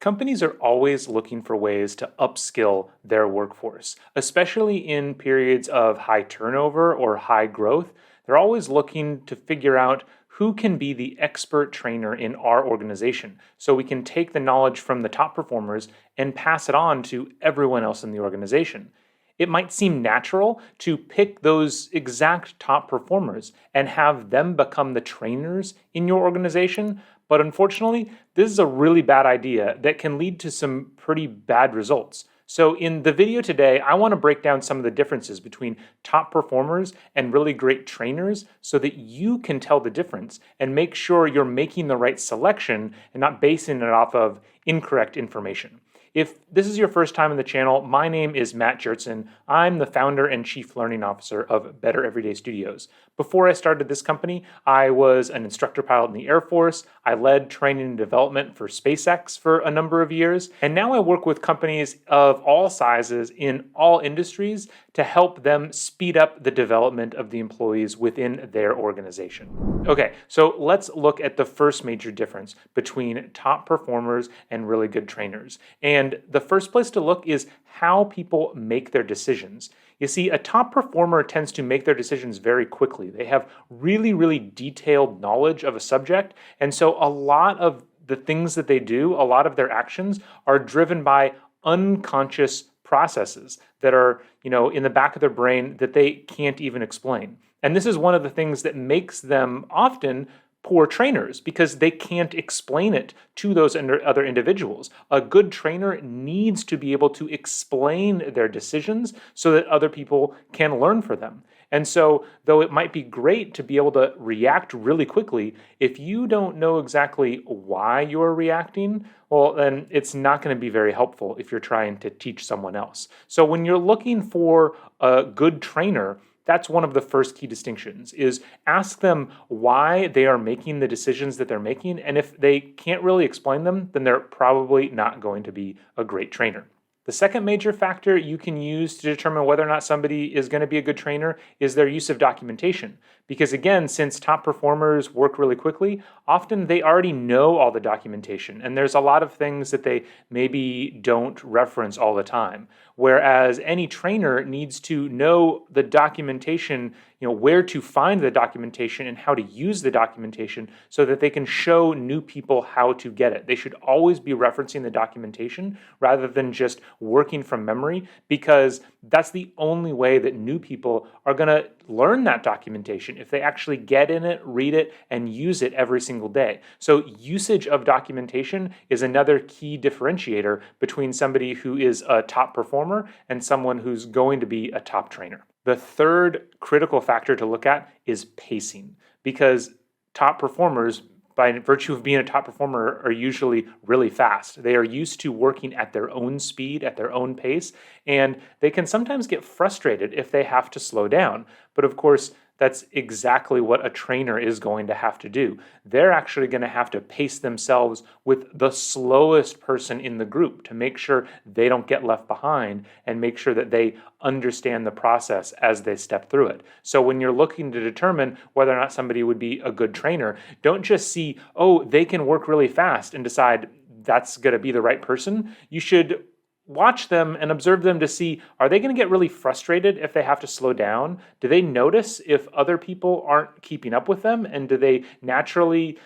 Companies are always looking for ways to upskill their workforce, especially in periods of high turnover or high growth. They're always looking to figure out who can be the expert trainer in our organization so we can take the knowledge from the top performers and pass it on to everyone else in the organization. It might seem natural to pick those exact top performers and have them become the trainers in your organization, but unfortunately, this is a really bad idea that can lead to some pretty bad results. So in the video today, I want to break down some of the differences between top performers and really great trainers so that you can tell the difference and make sure you're making the right selection and not basing it off of incorrect information. If this is your first time on the channel, my name is Matt Jertson. I'm the founder and chief learning officer of Better Everyday Studios. Before I started this company, I was an instructor pilot in the Air Force. I led training and development for SpaceX for a number of years. And now I work with companies of all sizes in all industries to help them speed up the development of the employees within their organization. Okay, so let's look at the first major difference between top performers and really good trainers. And the first place to look is how people make their decisions. You see, a top performer tends to make their decisions very quickly. They have really, really detailed knowledge of a subject. And so a lot of the things that they do, a lot of their actions are driven by unconscious processes that are, in the back of their brain that they can't even explain. And this is one of the things that makes them often poor trainers because they can't explain it to those other individuals. A good trainer needs to be able to explain their decisions so that other people can learn from them. And so, though it might be great to be able to react really quickly, if you don't know exactly why you're reacting, well, then it's not going to be very helpful if you're trying to teach someone else. So when you're looking for a good trainer, that's one of the first key distinctions, is ask them why they are making the decisions that they're making. And if they can't really explain them, then they're probably not going to be a great trainer. The second major factor you can use to determine whether or not somebody is going to be a good trainer is their use of documentation. Because again, since top performers work really quickly, often they already know all the documentation, and there's a lot of things that they maybe don't reference all the time. Whereas any trainer needs to know the documentation, where to find the documentation and how to use the documentation so that they can show new people how to get it. They should always be referencing the documentation rather than just working from memory, because that's the only way that new people are going to learn that documentation, if they actually get in it, read it, and use it every single day. So usage of documentation is another key differentiator between somebody who is a top performer and someone who's going to be a top trainer. The third critical factor to look at is pacing, because top performers, by virtue of being a top performer, are usually really fast. They are used to working at their own speed, at their own pace, and they can sometimes get frustrated if they have to slow down. But of course, that's exactly what a trainer is going to have to do. They're actually going to have to pace themselves with the slowest person in the group to make sure they don't get left behind and make sure that they understand the process as they step through it. So when you're looking to determine whether or not somebody would be a good trainer, don't just see, oh, they can work really fast and decide that's going to be the right person. You should watch them and observe them to see, are they going to get really frustrated if they have to slow down? Do they notice if other people aren't keeping up with them? And do they naturally,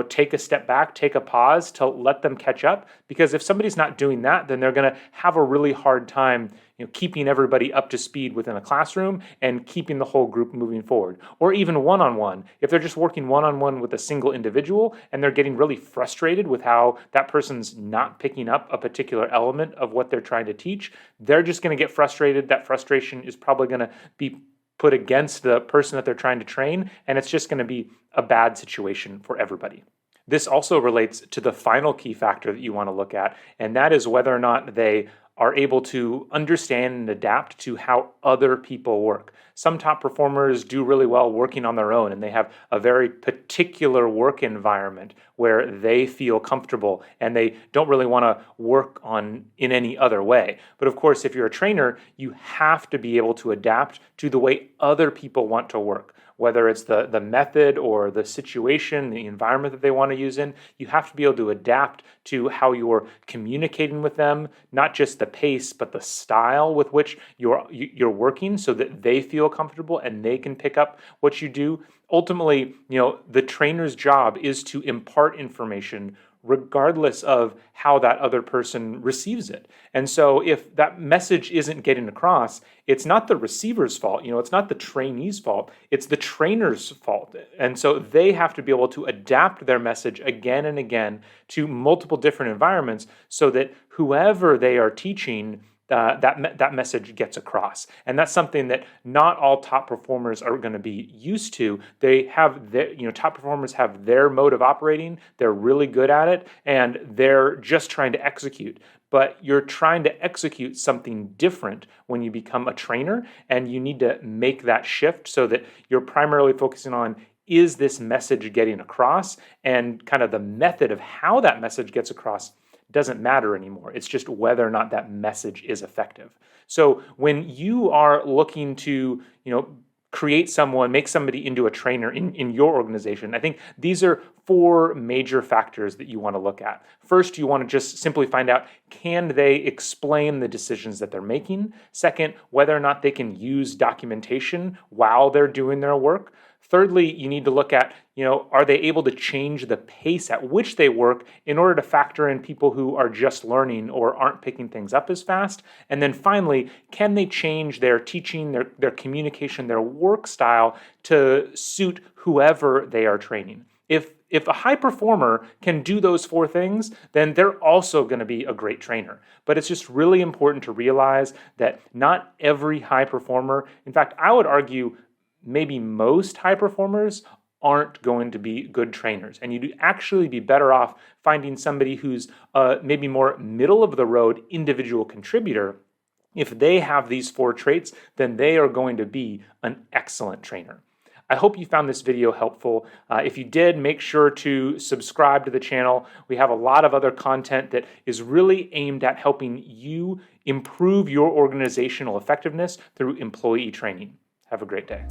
take a step back, take a pause to let them catch up? Because if somebody's not doing that, then they're going to have a really hard time keeping everybody up to speed within a classroom and keeping the whole group moving forward. Or even one-on-one. If they're just working one-on-one with a single individual and they're getting really frustrated with how that person's not picking up a particular element of what they're trying to teach, they're just going to get frustrated. That frustration is probably going to be put against the person that they're trying to train, and it's just going to be a bad situation for everybody. This also relates to the final key factor that you want to look at, and that is whether or not they are able to understand and adapt to how other people work. Some top performers do really well working on their own, and they have a very particular work environment where they feel comfortable and they don't really want to work in any other way. But of course, if you're a trainer, you have to be able to adapt to the way other people want to work. whether it's the method or the situation, the environment that they want to use in. You have to be able to adapt to how you're communicating with them, not just the pace, but the style with which you're working, so that they feel comfortable and they can pick up what you do. Ultimately, the trainer's job is to impart information regardless of how that other person receives it. And so if that message isn't getting across, it's not the receiver's fault, it's not the trainee's fault, it's the trainer's fault. And so they have to be able to adapt their message again and again to multiple different environments so that whoever they are teaching, that message gets across. And that's something that not all top performers are going to be used to. They have top performers have their mode of operating. They're really good at it, and they're just trying to execute. But you're trying to execute something different when you become a trainer, and you need to make that shift so that you're primarily focusing on, is this message getting across? And kind of the method of how that message gets across doesn't matter anymore. It's just whether or not that message is effective. So when you are looking to, make somebody into a trainer in your organization, I think these are 4 major factors that you want to look at. First, you want to just simply find out, can they explain the decisions that they're making? Second, whether or not they can use documentation while they're doing their work. Thirdly, you need to look at, are they able to change the pace at which they work in order to factor in people who are just learning or aren't picking things up as fast? And then finally, can they change their teaching, their communication, their work style to suit whoever they are training? If a high performer can do those 4 things, then they're also going to be a great trainer. But it's just really important to realize that not every high performer, in fact, I would argue maybe most high performers aren't going to be good trainers. And you'd actually be better off finding somebody who's maybe more middle of the road individual contributor. If they have these 4 traits, then they are going to be an excellent trainer. I hope you found this video helpful. If you did, make sure to subscribe to the channel. We have a lot of other content that is really aimed at helping you improve your organizational effectiveness through employee training. Have a great day.